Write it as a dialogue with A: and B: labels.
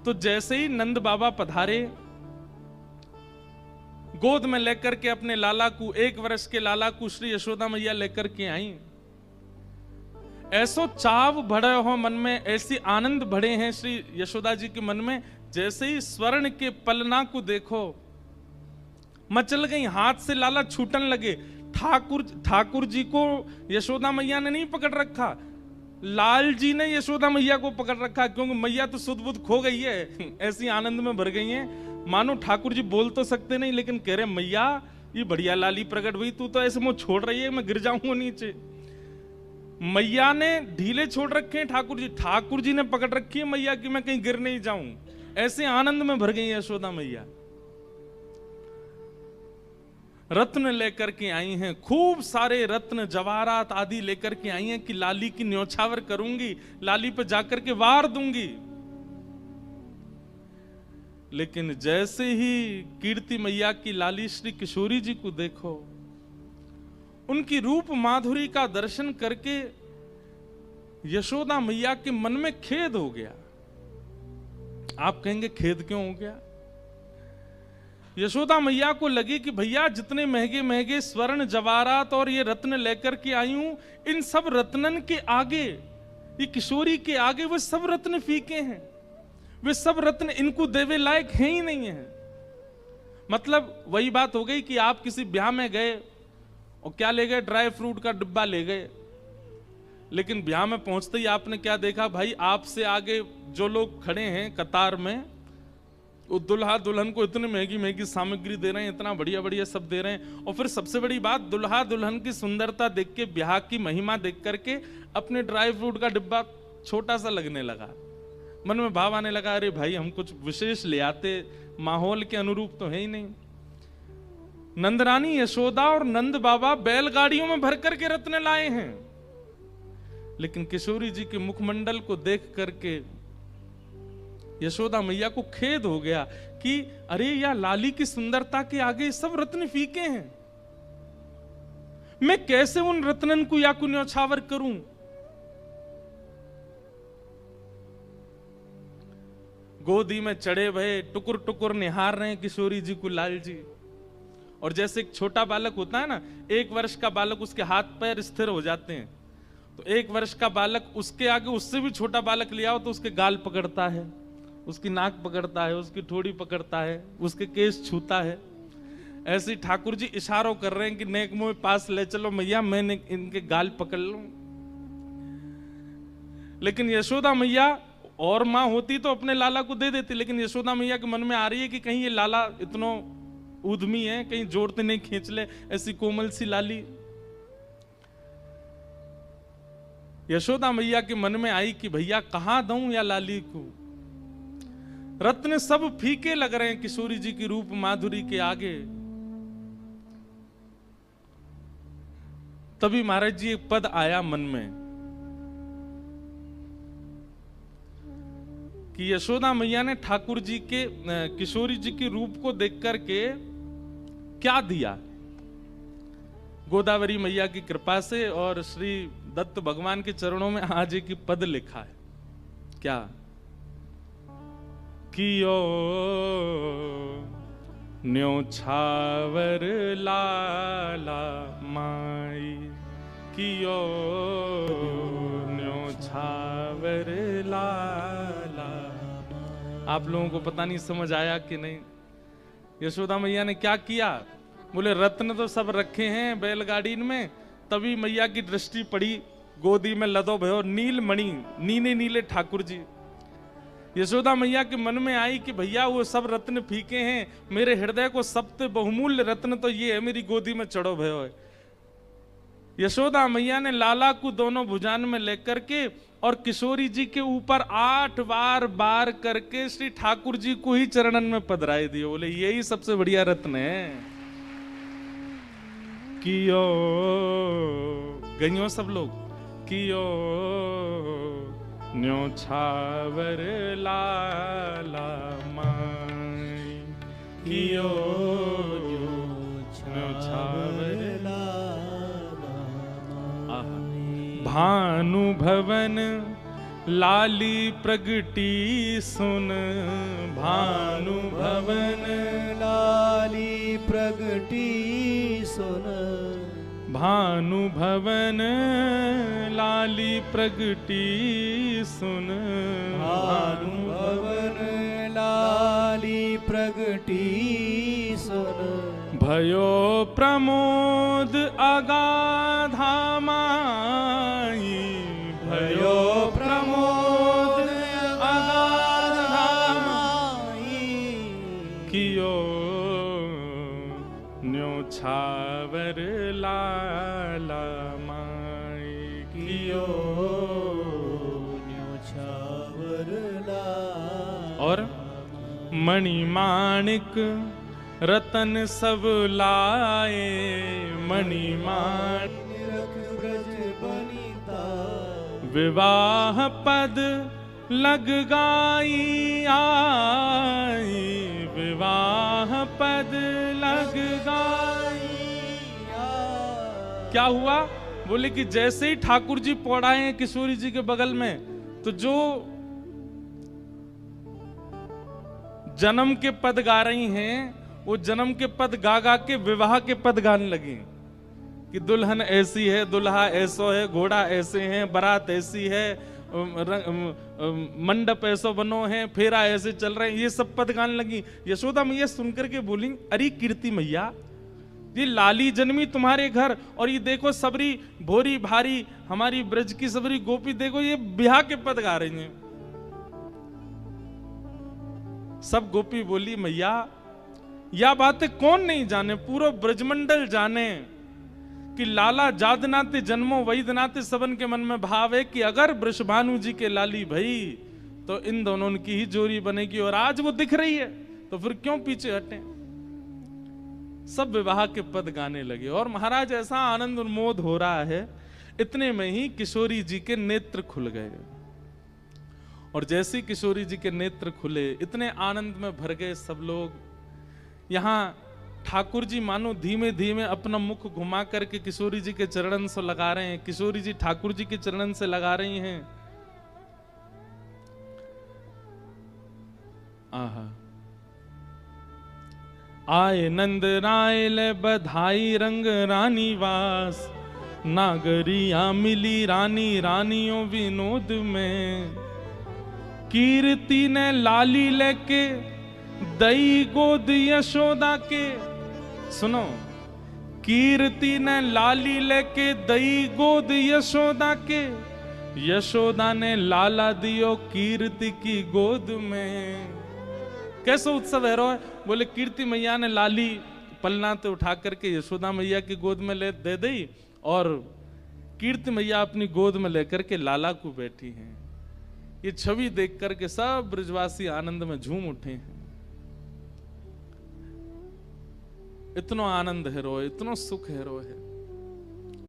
A: तो जैसे ही नंद बाबा पधारे, गोद में लेकर के अपने लाला को, 1 वर्ष के लाला को श्री यशोदा मैया लेकर के आई। ऐसो चाव भरे हो मन में, ऐसी आनंद भरे हैं श्री यशोदा जी के मन में, जैसे ही स्वर्ण के पलना को देखो मचल गई, हाथ से लाला छूटन लगे। ठाकुर जी को यशोदा मैया ने नहीं पकड़ रखा, लाल जी ने यशोदा मैया को पकड़ रखा, क्योंकि मैया तो सुध बुध खो गई है, ऐसी आनंद में भर गई है। मानो ठाकुर जी बोल तो सकते नहीं, लेकिन कह रहे मैया ये बढ़िया लाली प्रकट हुई, तू तो ऐसे मुंह छोड़ रही है, मैं गिर जाऊंगा नीचे। मैया ने ढीले छोड़ रखे हैं ठाकुर जी ने पकड़ रखी है मैया कि मैं कहीं गिर नहीं जाऊं। ऐसे आनंद में भर गई यशोदा मैया। रत्न लेकर के आई हैं, खूब सारे रत्न जवाहरात आदि लेकर के आई हैं कि लाली की न्योछावर करूंगी, लाली पे जाकर के वार दूंगी। लेकिन जैसे ही कीर्ति मैया की लाली श्री किशोरी जी को देखो, उनकी रूप माधुरी का दर्शन करके यशोदा मैया के मन में खेद हो गया। आप कहेंगे खेद क्यों हो गया? यशोदा मैया को लगी कि भैया जितने महंगे महंगे स्वर्ण जवाहरात और ये रत्न लेकर के आई हूं, इन सब रत्नन के आगे, ये किशोरी के आगे वो सब रत्न फीके हैं, वे सब रत्न इनको देवे लायक हैं ही नहीं है। मतलब वही बात हो गई कि आप किसी ब्याह में गए और क्या ले गए, ड्राई फ्रूट का डिब्बा ले गए, लेकिन ब्याह में पहुंचते ही आपने क्या देखा, भाई आपसे आगे जो लोग खड़े हैं कतार में, वो दुल्हा दुल्हन को इतनी महंगी महंगी सामग्री दे रहे हैं, इतना बढ़िया बढ़िया सब दे रहे हैं, और फिर सबसे बड़ी बात, दुल्हा दुल्हन की सुंदरता देख के, ब्याह की महिमा देख करके अपने ड्राई फ्रूट का डिब्बा छोटा सा लगने लगा। मन में भाव आने लगा, अरे भाई हम कुछ विशेष ले आते, माहौल के अनुरूप तो है ही नहीं। नंदरानी यशोदा और नंद बाबा बैलगाड़ियों में भर करके रत्न लाए हैं, लेकिन किशोरी जी के मुखमंडल को देख करके यशोदा मैया को खेद हो गया कि अरे या लाली की सुंदरता के आगे सब रत्न फीके हैं, मैं कैसे उन रत्नन को या को न्योछावर करूं। गोदी में चढ़े भये टुकुर टुकुर निहार रहे हैं किशोरी जी को लाल जी। और जैसे एक छोटा बालक होता है ना, 1 वर्ष का बालक, उसके हाथ पैर स्थिर हो जाते हैं, तो 1 वर्ष का बालक उसके आगे उससे भी छोटा बालक ले आओ तो उसके गाल पकड़ता है, उसकी नाक पकड़ता है, उसकी ठोड़ी पकड़ता है, उसके केस छूता है। ऐसे ही ठाकुर जी इशारों कर रहे हैं कि नेक मुंह पास ले चलो मैया, मैं इनके गाल पकड़ लूं। लेकिन यशोदा मैया और मां होती तो अपने लाला को दे देती, लेकिन यशोदा मैया के मन में आ रही है कि कहीं ये लाला इतना उद्यमी है, कहीं जोड़ते नहीं खींच ले, ऐसी कोमल सी लाली। यशोदा मैया के मन में आई कि भैया कहां दूं या लाली को, रत्न सब फीके लग रहे हैं किशोरी जी की रूप माधुरी के आगे। तभी महाराज जी एक पद आया मन में कि यशोदा मैया ने ठाकुर जी के, किशोरी जी के रूप को देख करके क्या दिया। गोदावरी मैया की कृपा से और श्री दत्त भगवान के चरणों में आज एक पद लिखा है, क्या कियो न्योछावर लाला माई, कियो न्योछावर लाला। आप लोगों को पता नहीं समझ आया कि नहीं। यशोदा मैया ने क्या किया, बोले रत्न तो सब रखे हैं बैलगाड़ी में, तभी मैया की दृष्टि पड़ी गोदी में लदो भयो नीलमणि, नीले नीले ठाकुर जी। यशोदा मैया के मन में आई कि भैया वो सब रत्न फीके हैं, मेरे हृदय को सबसे बहुमूल्य रत्न तो ये है, मेरी गोदी में चढ़ो भयो है। यशोदा मैया ने लाला को दोनों भुजान में लेकर के और किशोरी जी के ऊपर 8 बार बार करके श्री ठाकुर जी को ही चरणन में पधराए दिए। बोले यही सबसे बढ़िया रत्न है। कियो गइयो सब लोग, कियो न्योछावर लाला माई, कियो न्योछावर लाला। भानु भवन लाली प्रगटी सुन भानु भवन,
B: लाली प्रगटी सुन
A: भानु भवन, लाली प्रगटी सुन
B: भानु भवन, लाली प्रगटी सुन।
A: भयो प्रमोद अगाधा माई, भयो प्रमोद अगाधा
B: माई,
A: कियो न्योछावर लाला माई, कियो
B: न्योछावर ला।
A: और मणिमाणिक रतन सब लाए, मणिमाणिक
B: ब्रज बनिता,
A: विवाह पद लग गाई आई, विवाह पद लग गाई। क्या हुआ? बोले कि जैसे ही ठाकुर जी पौड़ाए हैं किशोरी जी के बगल में, तो जो जन्म के पद गा रही हैं वो जन्म के पद गा गा के विवाह के पद गाने लगी कि दुल्हन ऐसी है, दुल्हा ऐसो है, घोड़ा ऐसे हैं, बारात ऐसी है, मंडप ऐसो बनो है, फेरा ऐसे चल रहे हैं, ये सब पद गाने लगी। यशोदा मैया सुनकर के बोली, अरे कीर्ति मैया, ये लाली जन्मी तुम्हारे घर, और ये देखो सबरी भोरी भारी हमारी ब्रज की सबरी गोपी, देखो ये ब्याह के पद गा रही हैं। सब गोपी बोली, मैया यह बातें कौन नहीं जाने, पूरा ब्रजमंडल जाने कि लाला जादनाते जन्मो वैदनाते सबन के मन में भाव है कि अगर वृषभानु जी के लाली भई तो इन दोनों की ही जोड़ी बनेगी, और आज वो दिख रही है तो फिर क्यों पीछे हटे। सब विवाह के पद गाने लगे और महाराज ऐसा आनंद उन्मोद हो रहा है, इतने में ही किशोरी जी के नेत्र खुल गए। और जैसे ही किशोरी जी के नेत्र खुले, इतने आनंद में भर गए सब लोग। यहां ठाकुर जी मानो धीमे धीमे अपना मुख घुमा करके किशोरी जी के चरणन से लगा रहे हैं, किशोरी जी ठाकुर जी के चरणन से लगा रही हैं। आहा, आए नंद राय ले बधाई रंग रानी वास, नागरिया मिली रानी रानियों विनोद में। कीर्ति ने लाली लेके दई गोद यशोदा के, सुनो, कीर्ति ने लाली लेके दई गोद यशोदा के, यशोदा ने लाला दियो कीर्ति की गोद में। कैसा उत्सव है रो है? बोले कीर्ति मैया ने लाली पलना तो उठा करके यशोदा मैया की गोद में ले दे दी, और कीर्ति मैया अपनी गोद में लेकर के लाला को बैठी हैं। ये छवि देख करके सब ब्रजवासी आनंद में झूम उठे हैं। इतना आनंद है रो, इतना सुख है रो है।